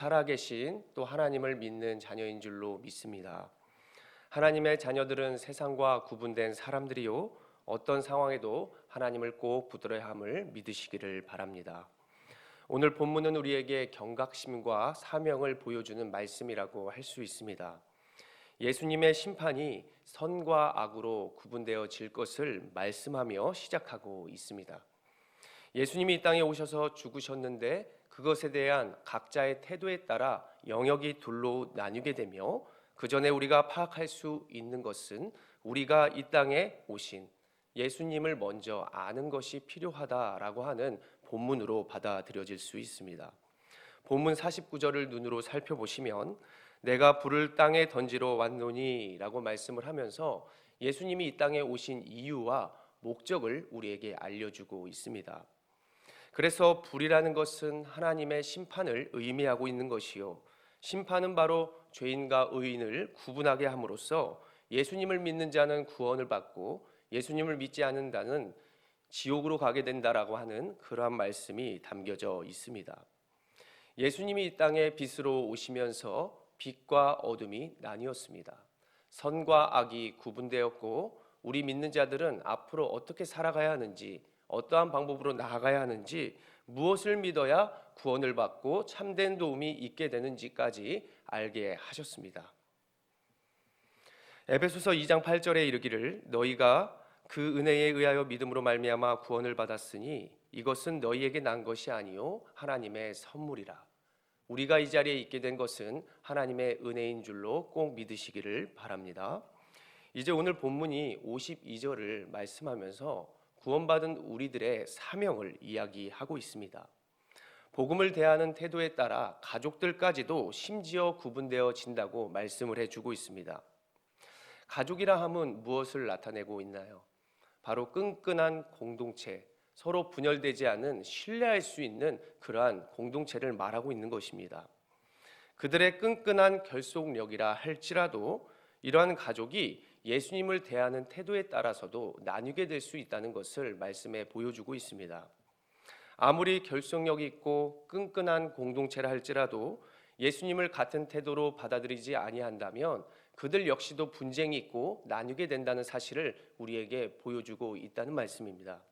살아계신 또 하나님을 믿는 자녀인 줄로 믿습니다. 하나님의 자녀들은 세상과 구분된 사람들이요, 어떤 상황에도 하나님을 꼭 붙들어야 함을 믿으시기를 바랍니다. 오늘 본문은 우리에게 경각심과 사명을 보여주는 말씀이라고 할 수 있습니다. 예수님의 심판이 선과 악으로 구분되어질 것을 말씀하며 시작하고 있습니다. 예수님이 이 땅에 오셔서 죽으셨는데 그것에 대한 각자의 태도에 따라 영역이 둘로 나뉘게 되며, 그 전에 우리가 파악할 수 있는 것은 우리가 이 땅에 오신 예수님을 먼저 아는 것이 필요하다라고 하는 본문으로 받아들여질 수 있습니다. 본문 49절을 눈으로 살펴보시면 내가 불을 땅에 던지러 왔노니 라고 말씀을 하면서 예수님이 이 땅에 오신 이유와 목적을 우리에게 알려주고 있습니다. 그래서 불이라는 것은 하나님의 심판을 의미하고 있는 것이요, 심판은 바로 죄인과 의인을 구분하게 함으로써 예수님을 믿는 자는 구원을 받고 예수님을 믿지 않는 자는 지옥으로 가게 된다라고 하는 그러한 말씀이 담겨져 있습니다. 예수님이 이 땅에 빛으로 오시면서 빛과 어둠이 나뉘었습니다. 선과 악이 구분되었고, 우리 믿는 자들은 앞으로 어떻게 살아가야 하는지, 어떠한 방법으로 나아가야 하는지, 무엇을 믿어야 구원을 받고 참된 도움이 있게 되는지까지 알게 하셨습니다. 에베소서 2장 8절에 이르기를 너희가 그 은혜에 의하여 믿음으로 말미암아 구원을 받았으니 이것은 너희에게 난 것이 아니요 하나님의 선물이라. 우리가 이 자리에 있게 된 것은 하나님의 은혜인 줄로 꼭 믿으시기를 바랍니다. 이제 오늘 본문이 52절을 말씀하면서 구원받은 우리들의 사명을 이야기하고 있습니다. 복음을 대하는 태도에 따라 가족들까지도 심지어 구분되어진다고 말씀을 해주고 있습니다. 가족이라 함은 무엇을 나타내고 있나요? 바로 끈끈한 공동체, 서로 분열되지 않은 신뢰할 수 있는 그러한 공동체를 말하고 있는 것입니다. 그들의 끈끈한 결속력이라 할지라도 이러한 가족이 예수님을 대하는 태도에 따라서도 나뉘게 될 수 있다는 것을 말씀에 보여주고 있습니다. 아무리 결속력이 있고 끈끈한 공동체라 할지라도 예수님을 같은 태도로 받아들이지 아니한다면 그들 역시도 분쟁이 있고 나뉘게 된다는 사실을 우리에게 보여주고 있다는 말씀입니다.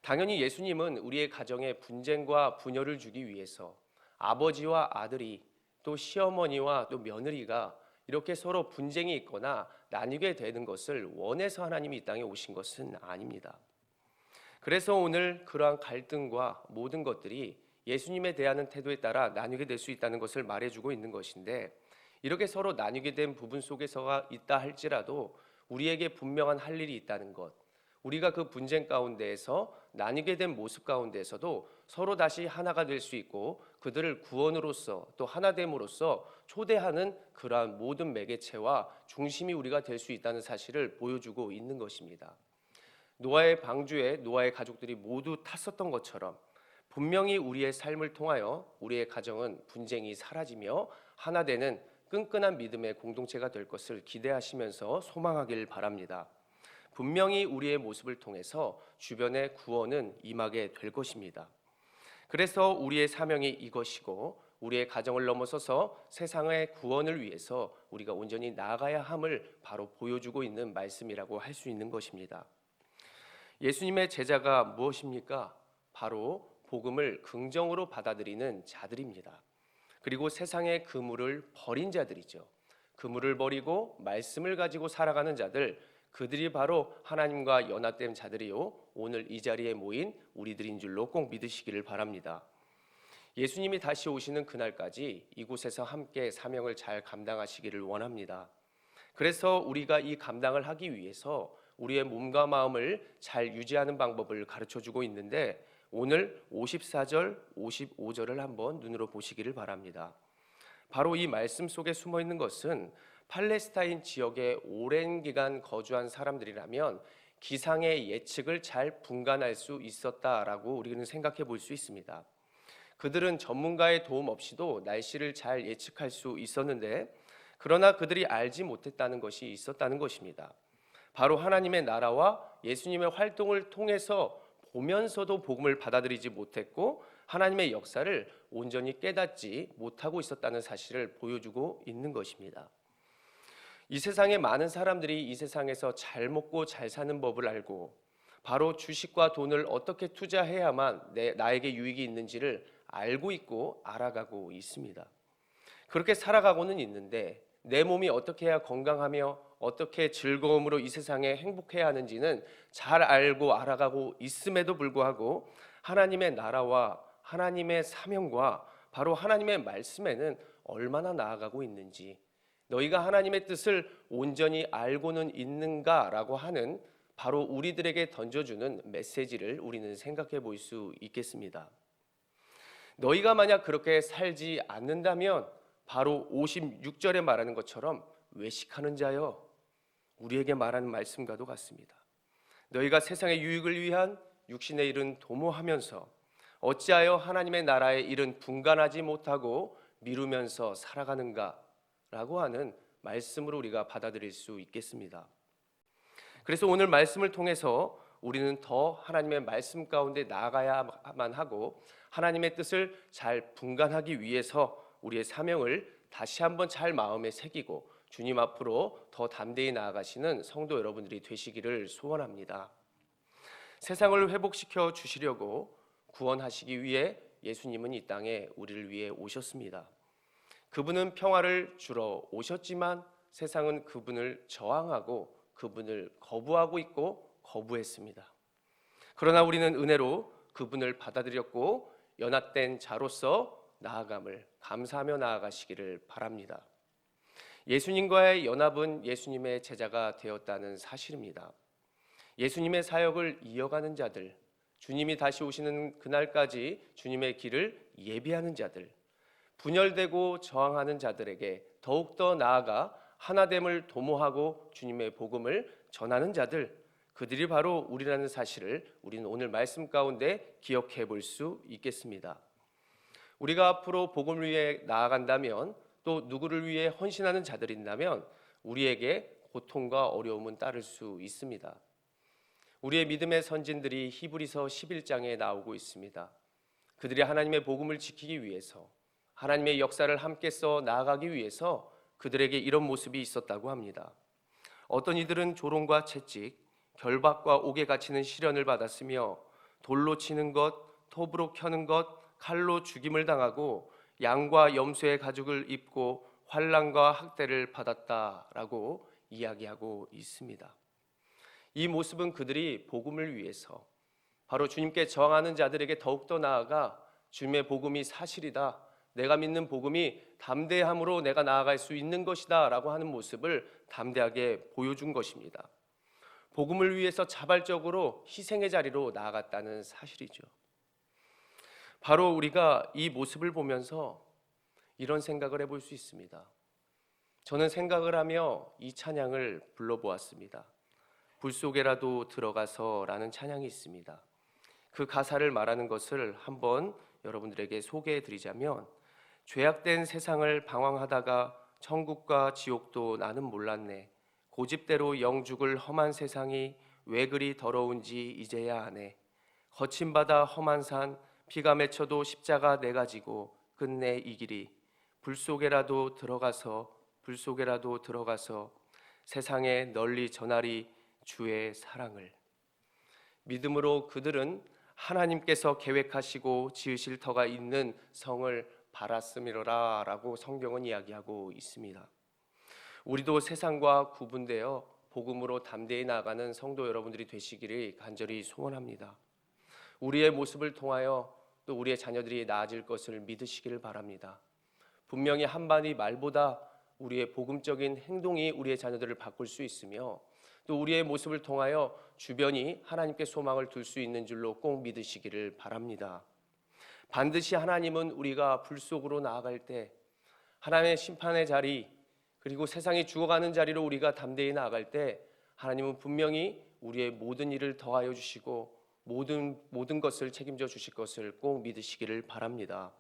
당연히 예수님은 우리의 가정에 분쟁과 분열을 주기 위해서 아버지와 아들이, 또 시어머니와 또 며느리가 이렇게 서로 분쟁이 있거나 나뉘게 되는 것을 원해서 하나님이 이 땅에 오신 것은 아닙니다. 그래서 오늘 그러한 갈등과 모든 것들이 예수님에 대한 태도에 따라 나뉘게 될 수 있다는 것을 말해주고 있는 것인데, 이렇게 서로 나뉘게 된 부분 속에서가 있다 할지라도 우리에게 분명한 할 일이 있다는 것, 우리가 그 분쟁 가운데에서 나뉘게 된 모습 가운데에서도 서로 다시 하나가 될 수 있고 그들을 구원으로서 또 하나됨으로써 초대하는 그러한 모든 매개체와 중심이 우리가 될 수 있다는 사실을 보여주고 있는 것입니다. 노아의 방주에 노아의 가족들이 모두 탔었던 것처럼 분명히 우리의 삶을 통하여 우리의 가정은 분쟁이 사라지며 하나 되는 끈끈한 믿음의 공동체가 될 것을 기대하시면서 소망하길 바랍니다. 분명히 우리의 모습을 통해서 주변의 구원은 임하게 될 것입니다. 그래서 우리의 사명이 이것이고 우리의 가정을 넘어서서 세상의 구원을 위해서 우리가 온전히 나아가야 함을 바로 보여주고 있는 말씀이라고 할 수 있는 것입니다. 예수님의 제자가 무엇입니까? 바로 복음을 긍정으로 받아들이는 자들입니다. 그리고 세상의 그물을 버린 자들이죠. 그물을 버리고 말씀을 가지고 살아가는 자들, 그들이 바로 하나님과 연합된 자들이요, 오늘 이 자리에 모인 우리들인 줄로 꼭 믿으시기를 바랍니다. 예수님이 다시 오시는 그날까지 이곳에서 함께 사명을 잘 감당하시기를 원합니다. 그래서 우리가 이 감당을 하기 위해서 우리의 몸과 마음을 잘 유지하는 방법을 가르쳐주고 있는데, 오늘 54절, 55절을 한번 눈으로 보시기를 바랍니다. 바로 이 말씀 속에 숨어 있는 것은 팔레스타인 지역에 오랜 기간 거주한 사람들이라면 기상의 예측을 잘 분간할 수 있었다라고 우리는 생각해 볼 수 있습니다. 그들은 전문가의 도움 없이도 날씨를 잘 예측할 수 있었는데, 그러나 그들이 알지 못했다는 것이 있었다는 것입니다. 바로 하나님의 나라와 예수님의 활동을 통해서 보면서도 복음을 받아들이지 못했고 하나님의 역사를 온전히 깨닫지 못하고 있었다는 사실을 보여주고 있는 것입니다. 이 세상에 많은 사람들이 이 세상에서 잘 먹고 잘 사는 법을 알고 바로 주식과 돈을 어떻게 투자해야만 나에게 유익이 있는지를 알고 있고 알아가고 있습니다. 그렇게 살아가고는 있는데 내 몸이 어떻게 해야 건강하며 어떻게 즐거움으로 이 세상에 행복해야 하는지는 잘 알고 알아가고 있음에도 불구하고 하나님의 나라와 하나님의 사명과 바로 하나님의 말씀에는 얼마나 나아가고 있는지, 너희가 하나님의 뜻을 온전히 알고는 있는가라고 하는 바로 우리들에게 던져주는 메시지를 우리는 생각해 볼 수 있겠습니다. 너희가 만약 그렇게 살지 않는다면 바로 56절에 말하는 것처럼 외식하는 자여, 우리에게 말하는 말씀과도 같습니다. 너희가 세상의 유익을 위한 육신의 일은 도모하면서 어찌하여 하나님의 나라의 일은 분간하지 못하고 미루면서 살아가는가 라고 하는 말씀으로 우리가 받아들일 수 있겠습니다. 그래서 오늘 말씀을 통해서 우리는 더 하나님의 말씀 가운데 나아가야만 하고 하나님의 뜻을 잘 분간하기 위해서 우리의 사명을 다시 한번 잘 마음에 새기고 주님 앞으로 더 담대히 나아가시는 성도 여러분들이 되시기를 소원합니다. 세상을 회복시켜 주시려고 구원하시기 위해 예수님은 이 땅에 우리를 위해 오셨습니다. 그분은 평화를 주러 오셨지만 세상은 그분을 저항하고 그분을 거부하고 있고 거부했습니다. 그러나 우리는 은혜로 그분을 받아들였고 연합된 자로서 나아감을 감사하며 나아가시기를 바랍니다. 예수님과의 연합은 예수님의 제자가 되었다는 사실입니다. 예수님의 사역을 이어가는 자들, 주님이 다시 오시는 그날까지 주님의 길을 예비하는 자들, 분열되고 저항하는 자들에게 더욱더 나아가 하나됨을 도모하고 주님의 복음을 전하는 자들, 그들이 바로 우리라는 사실을 우리는 오늘 말씀 가운데 기억해 볼 수 있겠습니다. 우리가 앞으로 복음을 위해 나아간다면, 또 누구를 위해 헌신하는 자들이 있다면 우리에게 고통과 어려움은 따를 수 있습니다. 우리의 믿음의 선진들이 히브리서 11장에 나오고 있습니다. 그들이 하나님의 복음을 지키기 위해서, 하나님의 역사를 함께 써 나아가기 위해서 그들에게 이런 모습이 있었다고 합니다. 어떤 이들은 조롱과 채찍, 결박과 옥에 갇히는 시련을 받았으며 돌로 치는 것, 톱으로 켜는 것, 칼로 죽임을 당하고 양과 염소의 가죽을 입고 환난과 학대를 받았다라고 이야기하고 있습니다. 이 모습은 그들이 복음을 위해서 바로 주님께 저항하는 자들에게 더욱더 나아가 주님의 복음이 사실이다, 내가 믿는 복음이 담대함으로 내가 나아갈 수 있는 것이다 라고 하는 모습을 담대하게 보여준 것입니다. 복음을 위해서 자발적으로 희생의 자리로 나아갔다는 사실이죠. 바로 우리가 이 모습을 보면서 이런 생각을 해볼 수 있습니다. 저는 생각을 하며 이 찬양을 불러보았습니다. 불 속에라도 들어가서 라는 찬양이 있습니다. 그 가사를 말하는 것을 한번 여러분들에게 소개해 드리자면, 죄악된 세상을 방황하다가 천국과 지옥도 나는 몰랐네. 고집대로 영죽을 험한 세상이 왜 그리 더러운지 이제야 아네. 거친 바다 험한 산 피가 맺혀도 십자가 내가 지고 끝내 이 길이 불 속에라도 들어가서 세상에 널리 전하리 주의 사랑을. 믿음으로 그들은 하나님께서 계획하시고 지으실 터가 있는 성을 바랐음이로라 라고 성경은 이야기하고 있습니다. 우리도 세상과 구분되어 복음으로 담대히 나아가는 성도 여러분들이 되시기를 간절히 소원합니다. 우리의 모습을 통하여 또 우리의 자녀들이 나아질 것을 믿으시기를 바랍니다. 분명히 한마디 말보다 우리의 복음적인 행동이 우리의 자녀들을 바꿀 수 있으며, 또 우리의 모습을 통하여 주변이 하나님께 소망을 둘 수 있는 줄로 꼭 믿으시기를 바랍니다. 반드시 하나님은 우리가 불 속으로 나아갈 때 하나님의 심판의 자리, 그리고 세상이 죽어가는 자리로 우리가 담대히 나아갈 때 하나님은 분명히 우리의 모든 일을 더하여 주시고 모든 것을 책임져 주실 것을 꼭 믿으시기를 바랍니다.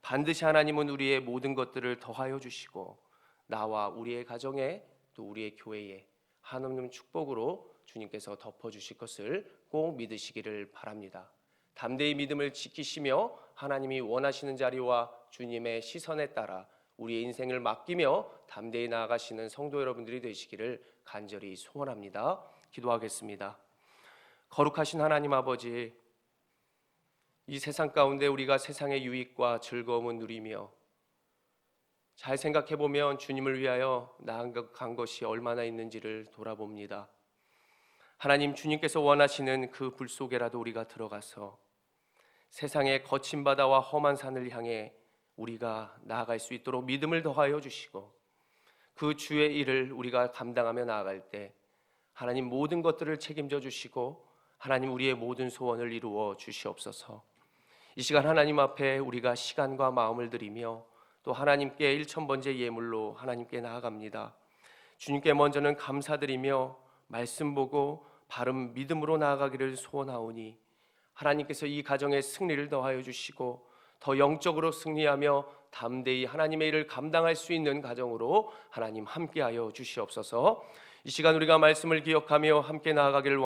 반드시 하나님은 우리의 모든 것들을 더하여 주시고 나와 우리의 가정에 또 우리의 교회에 하나님 축복으로 주님께서 덮어주실 것을 꼭 믿으시기를 바랍니다. 담대히 믿음을 지키시며 하나님이 원하시는 자리와 주님의 시선에 따라 우리의 인생을 맡기며 담대히 나아가시는 성도 여러분들이 되시기를 간절히 소원합니다. 기도하겠습니다. 거룩하신 하나님 아버지, 이 세상 가운데 우리가 세상의 유익과 즐거움을 누리며 잘 생각해보면 주님을 위하여 나아간 것이 얼마나 있는지를 돌아봅니다. 하나님, 주님께서 원하시는 그 불 속에라도 우리가 들어가서 세상의 거친 바다와 험한 산을 향해 우리가 나아갈 수 있도록 믿음을 더하여 주시고 그 주의 일을 우리가 감당하며 나아갈 때 하나님 모든 것들을 책임져 주시고 하나님 우리의 모든 소원을 이루어 주시옵소서. 이 시간 하나님 앞에 우리가 시간과 마음을 드리며 또 하나님께 일천번째 예물로 하나님께 나아갑니다. 주님께 먼저는 감사드리며 말씀 보고 바른 믿음으로 나아가기를 소원하오니 하나님께서 이 가정에 승리를 더하여 주시고 더 영적으로 승리하며 담대히 하나님의 일을 감당할 수 있는 가정으로 하나님 함께하여 주시옵소서. 이 시간 우리가 말씀을 기억하며 함께 나아가기를